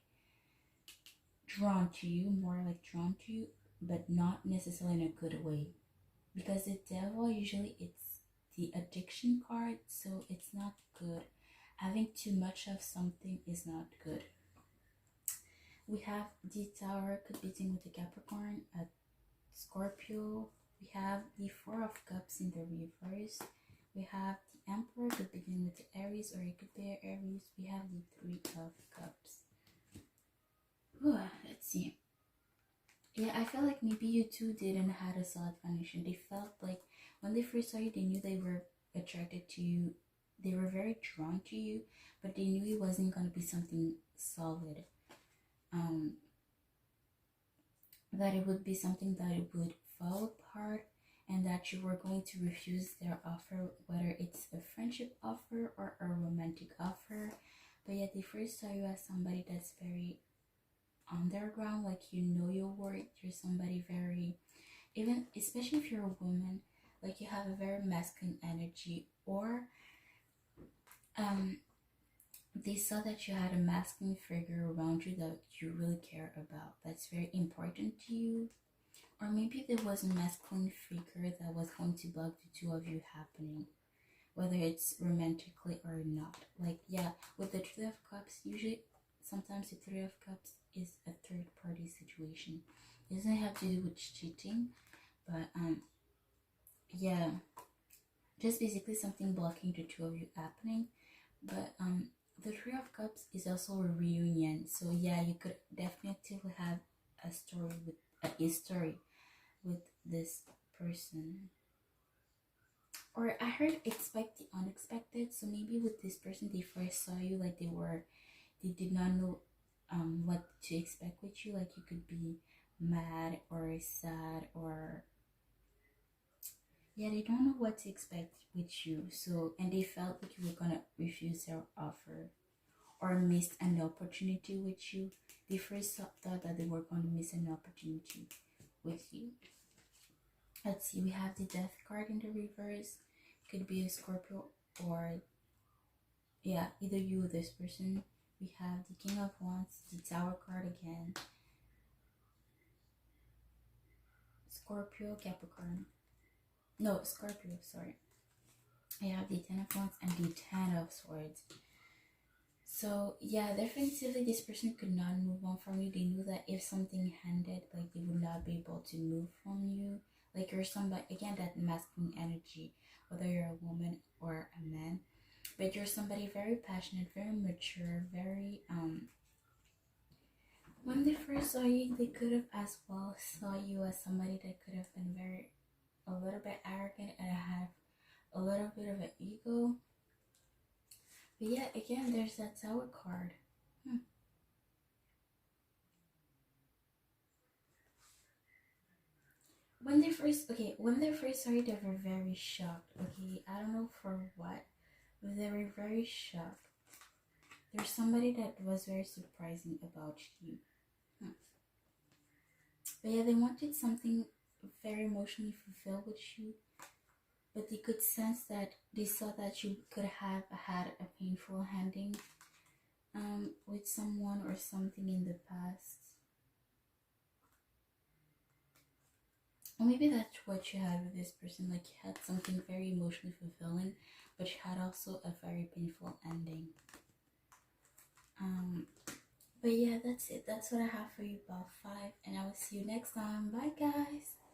drawn to you, more like drawn to you, but not necessarily in a good way. Because the devil, usually it's the addiction card, so it's not good. Having too much of something is not good. We have the Tower, could be dealing with the Capricorn, a Scorpio. We have the Four of Cups in the reverse. We have the Emperor, could be dealing with the Aries, or it could be Aries. We have the Three of Cups. Let's see. Yeah, I feel like maybe you two didn't had a solid foundation. They felt like when they first saw you, they knew they were attracted to you. They were very drawn to you, but they knew it wasn't gonna be something solid. Um, that it would be something that it would fall apart, and that you were going to refuse their offer, whether it's a friendship offer or a romantic offer. But yet they first saw you as somebody that's very underground, like you know your worth. You're somebody very, even especially if you're a woman, like you have a very masculine energy, or um they saw that you had a masculine figure around you that you really care about, that's very important to you. Or maybe there was a masculine figure that was going to block the two of you happening, whether it's romantically or not. Like, yeah, with the Three of Cups, usually, sometimes the Three of Cups is a third party situation. It doesn't have to do with cheating, but yeah, just basically something blocking the two of you happening. But the Three of Cups is also a reunion, so yeah, you could definitely have a story with a history with this person. Or I heard expect the unexpected, so maybe with this person they first saw you, like they did not know what to expect with you. Like you could be mad or sad, or yeah, they don't know what to expect with you. So, and they felt like you were gonna refuse their offer or miss an opportunity with you. They first thought that they were going to miss an opportunity with you. Let's see, we have the Death card in the reverse. Could be a Scorpio, or yeah, either you or this person. We have the King of Wands, the Tower card again. Scorpio, Capricorn. No, Scorpio, sorry. I have the Ten of Wands and the Ten of Swords. So yeah, definitely this person could not move on from you. They knew that if something handed, like they would not be able to move from you. Like you're somebody, again, that masculine energy, whether you're a woman or a man. But you're somebody very passionate, very mature, very when they first saw you, they could have as well saw you as somebody that could have been very a little bit arrogant and have a little bit of an ego. But yeah, again, there's that Tower card. When they first saw you, they were very shocked. Okay, I don't know for what, but they were very shocked. There's somebody that was very surprising about you. But yeah, they wanted something very emotionally fulfilled with you, but they could sense that they saw that you could have had a painful ending with someone or something in the past. Or maybe that's what you had with this person, like you had something very emotionally fulfilling, but you had also a very painful ending. But yeah, that's it. That's what I have for you about 5, and I will see you next time. Bye guys.